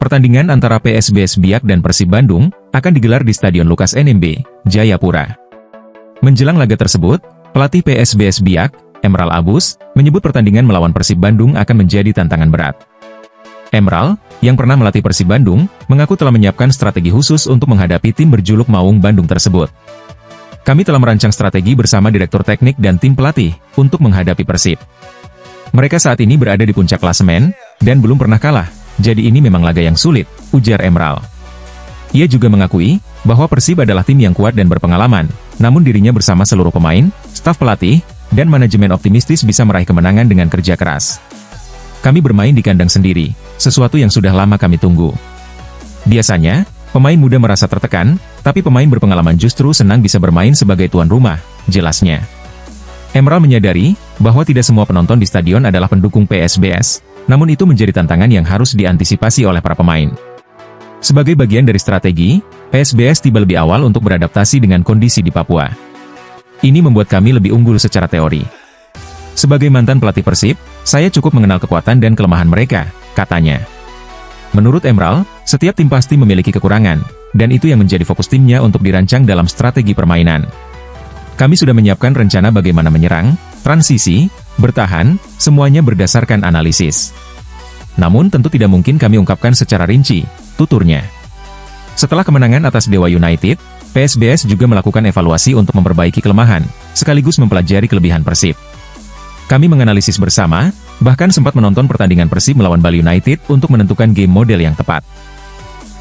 Pertandingan antara PSBS Biak dan Persib Bandung akan digelar di Stadion Lukas NMB, Jayapura. Menjelang laga tersebut, pelatih PSBS Biak, Emral Abus, menyebut pertandingan melawan Persib Bandung akan menjadi tantangan berat. Emral, yang pernah melatih Persib Bandung, mengaku telah menyiapkan strategi khusus untuk menghadapi tim berjuluk Maung Bandung tersebut. Kami telah merancang strategi bersama direktur teknik dan tim pelatih untuk menghadapi Persib. Mereka saat ini berada di puncak klasemen, dan belum pernah kalah. Jadi ini memang laga yang sulit, ujar Emral. Ia juga mengakui bahwa Persib adalah tim yang kuat dan berpengalaman, namun dirinya bersama seluruh pemain, staf pelatih, dan manajemen optimistis bisa meraih kemenangan dengan kerja keras. Kami bermain di kandang sendiri, sesuatu yang sudah lama kami tunggu. Biasanya, pemain muda merasa tertekan, tapi pemain berpengalaman justru senang bisa bermain sebagai tuan rumah, jelasnya. Emral menyadari bahwa tidak semua penonton di stadion adalah pendukung PSBS, namun itu menjadi tantangan yang harus diantisipasi oleh para pemain. Sebagai bagian dari strategi, PSBS tiba lebih awal untuk beradaptasi dengan kondisi di Papua. Ini membuat kami lebih unggul secara teori. Sebagai mantan pelatih Persib, saya cukup mengenal kekuatan dan kelemahan mereka, katanya. Menurut Emral, setiap tim pasti memiliki kekurangan, dan itu yang menjadi fokus timnya untuk dirancang dalam strategi permainan. Kami sudah menyiapkan rencana bagaimana menyerang, transisi, bertahan, semuanya berdasarkan analisis. Namun tentu tidak mungkin kami ungkapkan secara rinci, tuturnya. Setelah kemenangan atas Dewa United, PSBS juga melakukan evaluasi untuk memperbaiki kelemahan, sekaligus mempelajari kelebihan Persib. Kami menganalisis bersama, bahkan sempat menonton pertandingan Persib melawan Bali United untuk menentukan game model yang tepat.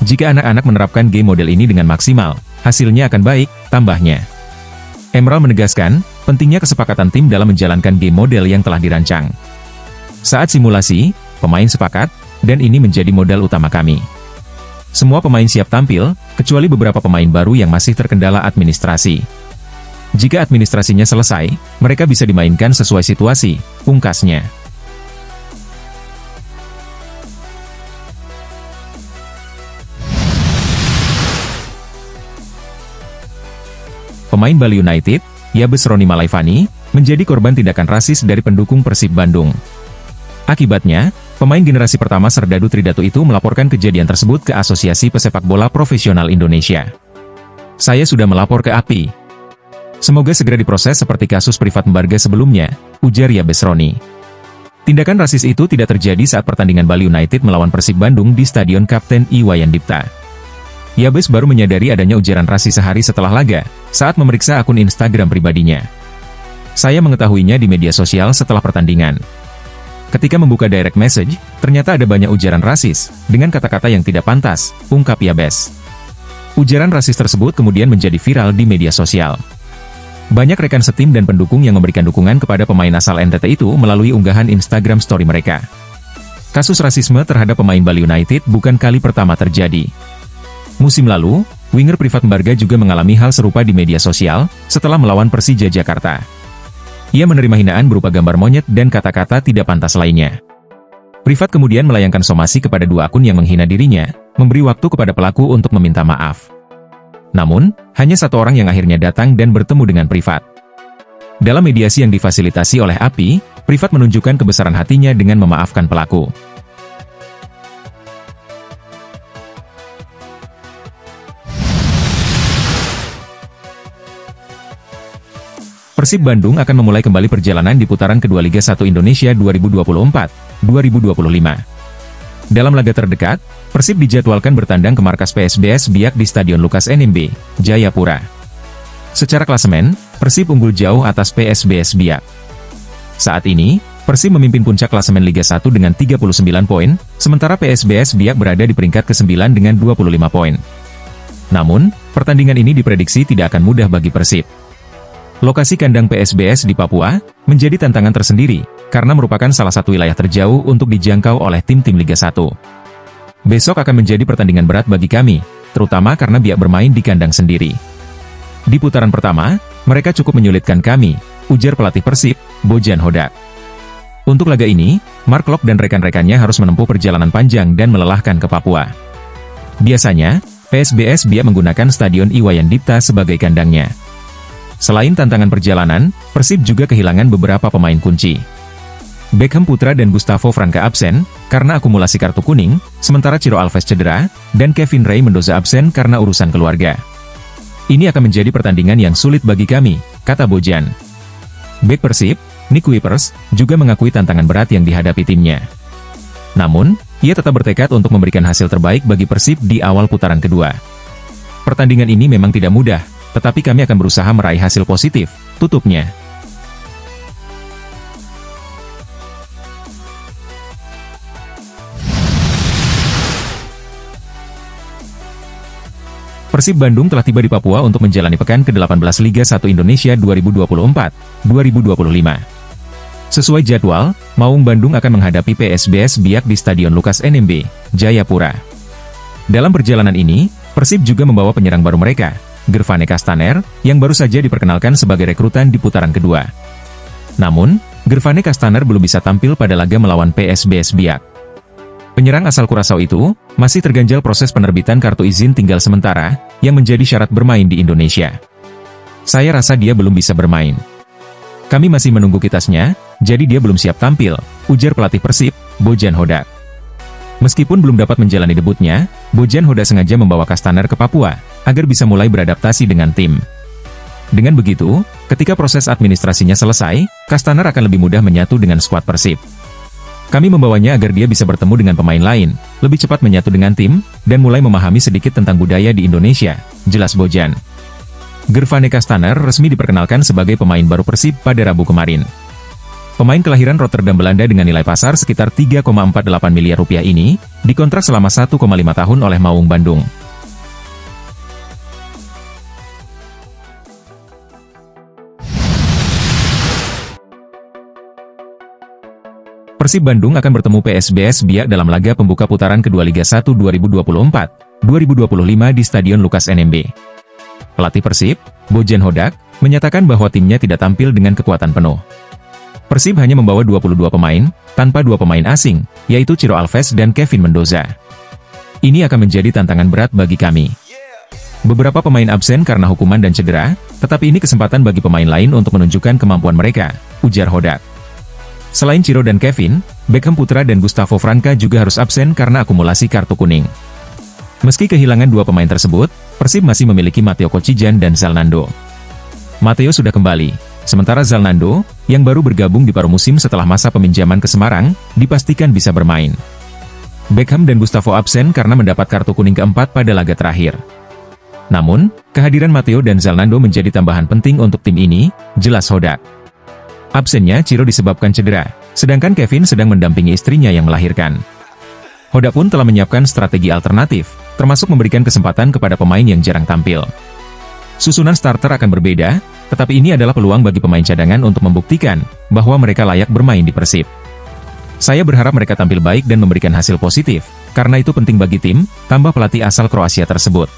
Jika anak-anak menerapkan game model ini dengan maksimal, hasilnya akan baik, tambahnya. Emral menegaskan, pentingnya kesepakatan tim dalam menjalankan game model yang telah dirancang. Saat simulasi, pemain sepakat, dan ini menjadi modal utama kami. Semua pemain siap tampil, kecuali beberapa pemain baru yang masih terkendala administrasi. Jika administrasinya selesai, mereka bisa dimainkan sesuai situasi, pungkasnya. Pemain Bali United, Yabes Roni Malaivani, menjadi korban tindakan rasis dari pendukung Persib Bandung. Akibatnya, pemain generasi pertama Serdadu Tridatu itu melaporkan kejadian tersebut ke Asosiasi Pesepak Bola Profesional Indonesia. Saya sudah melapor ke API. Semoga segera diproses seperti kasus privat Mbarga sebelumnya, ujar Yabes Roni. Tindakan rasis itu tidak terjadi saat pertandingan Bali United melawan Persib Bandung di Stadion Kapten Iwayan Dipta. Yabes baru menyadari adanya ujaran rasis sehari setelah laga, saat memeriksa akun Instagram pribadinya. Saya mengetahuinya di media sosial setelah pertandingan. Ketika membuka direct message, ternyata ada banyak ujaran rasis, dengan kata-kata yang tidak pantas, ungkap Yabes. Ujaran rasis tersebut kemudian menjadi viral di media sosial. Banyak rekan setim dan pendukung yang memberikan dukungan kepada pemain asal NTT itu melalui unggahan Instagram story mereka. Kasus rasisme terhadap pemain Bali United bukan kali pertama terjadi. Musim lalu, winger privat Mbarga juga mengalami hal serupa di media sosial, setelah melawan Persija Jakarta. Ia menerima hinaan berupa gambar monyet dan kata-kata tidak pantas lainnya. Privat kemudian melayangkan somasi kepada dua akun yang menghina dirinya, memberi waktu kepada pelaku untuk meminta maaf. Namun, hanya satu orang yang akhirnya datang dan bertemu dengan Privat. Dalam mediasi yang difasilitasi oleh API, Privat menunjukkan kebesaran hatinya dengan memaafkan pelaku. Persib Bandung akan memulai kembali perjalanan di putaran kedua Liga 1 Indonesia 2024-2025. Dalam laga terdekat, Persib dijadwalkan bertandang ke markas PSBS Biak di Stadion Lukas NMB, Jayapura. Secara klasemen, Persib unggul jauh atas PSBS Biak. Saat ini, Persib memimpin puncak klasemen Liga 1 dengan 39 poin, sementara PSBS Biak berada di peringkat ke-9 dengan 25 poin. Namun, pertandingan ini diprediksi tidak akan mudah bagi Persib. Lokasi kandang PSBS di Papua menjadi tantangan tersendiri, karena merupakan salah satu wilayah terjauh untuk dijangkau oleh tim-tim Liga 1. Besok akan menjadi pertandingan berat bagi kami, terutama karena Biak bermain di kandang sendiri. Di putaran pertama, mereka cukup menyulitkan kami, ujar pelatih Persib, Bojan Hodak. Untuk laga ini, Mark Lok dan rekan-rekannya harus menempuh perjalanan panjang dan melelahkan ke Papua. Biasanya, PSBS Biak menggunakan Stadion Iwayan Dipta sebagai kandangnya. Selain tantangan perjalanan, Persib juga kehilangan beberapa pemain kunci. Beckham Putra dan Gustavo Franca absen, karena akumulasi kartu kuning, sementara Ciro Alves cedera, dan Kevin Ray Mendoza absen karena urusan keluarga. Ini akan menjadi pertandingan yang sulit bagi kami, kata Bojan. Bek Persib, Nick Kuipers, juga mengakui tantangan berat yang dihadapi timnya. Namun, ia tetap bertekad untuk memberikan hasil terbaik bagi Persib di awal putaran kedua. Pertandingan ini memang tidak mudah, tetapi kami akan berusaha meraih hasil positif, tutupnya. Persib Bandung telah tiba di Papua untuk menjalani pekan ke-18 Liga 1 Indonesia 2024-2025. Sesuai jadwal, Maung Bandung akan menghadapi PSBS Biak di Stadion Lukas NMB, Jayapura. Dalam perjalanan ini, Persib juga membawa penyerang baru mereka, Gervane Castaner, yang baru saja diperkenalkan sebagai rekrutan di putaran kedua. Namun, Gervane Castaner belum bisa tampil pada laga melawan PSBS Biak. Penyerang asal Kurasau itu masih terganjal proses penerbitan kartu izin tinggal sementara yang menjadi syarat bermain di Indonesia. Saya rasa dia belum bisa bermain. Kami masih menunggu kitasnya, jadi dia belum siap tampil, ujar pelatih Persib, Bojan Hodak. Meskipun belum dapat menjalani debutnya, Bojan Hodak sengaja membawa Castaner ke Papua agar bisa mulai beradaptasi dengan tim. Dengan begitu, ketika proses administrasinya selesai, Castaner akan lebih mudah menyatu dengan skuad Persib. Kami membawanya agar dia bisa bertemu dengan pemain lain, lebih cepat menyatu dengan tim, dan mulai memahami sedikit tentang budaya di Indonesia, jelas Bojan. Gervane Castaner resmi diperkenalkan sebagai pemain baru Persib pada Rabu kemarin. Pemain kelahiran Rotterdam, Belanda dengan nilai pasar sekitar 3,48 miliar rupiah ini, dikontrak selama 1,5 tahun oleh Maung Bandung. Persib Bandung akan bertemu PSBS Biak dalam laga pembuka putaran kedua Liga 1 2024-2025 di Stadion Lukas NMB. Pelatih Persib, Bojan Hodak, menyatakan bahwa timnya tidak tampil dengan kekuatan penuh. Persib hanya membawa 22 pemain, tanpa 2 pemain asing, yaitu Ciro Alves dan Kevin Mendoza. Ini akan menjadi tantangan berat bagi kami. Beberapa pemain absen karena hukuman dan cedera, tetapi ini kesempatan bagi pemain lain untuk menunjukkan kemampuan mereka, ujar Hodak. Selain Ciro dan Kevin, Beckham Putra dan Gustavo Franca juga harus absen karena akumulasi kartu kuning. Meski kehilangan 2 pemain tersebut, Persib masih memiliki Matteo Kocijan dan Zalnando. Matteo sudah kembali, sementara Zalnando, yang baru bergabung di paruh musim setelah masa peminjaman ke Semarang, dipastikan bisa bermain. Beckham dan Gustavo absen karena mendapat kartu kuning keempat pada laga terakhir. Namun, kehadiran Matteo dan Zalnando menjadi tambahan penting untuk tim ini, jelas Hodak. Absennya Ciro disebabkan cedera, sedangkan Kevin sedang mendampingi istrinya yang melahirkan. Hodak pun telah menyiapkan strategi alternatif, termasuk memberikan kesempatan kepada pemain yang jarang tampil. Susunan starter akan berbeda, tetapi ini adalah peluang bagi pemain cadangan untuk membuktikan bahwa mereka layak bermain di Persib. Saya berharap mereka tampil baik dan memberikan hasil positif, karena itu penting bagi tim, tambah pelatih asal Kroasia tersebut.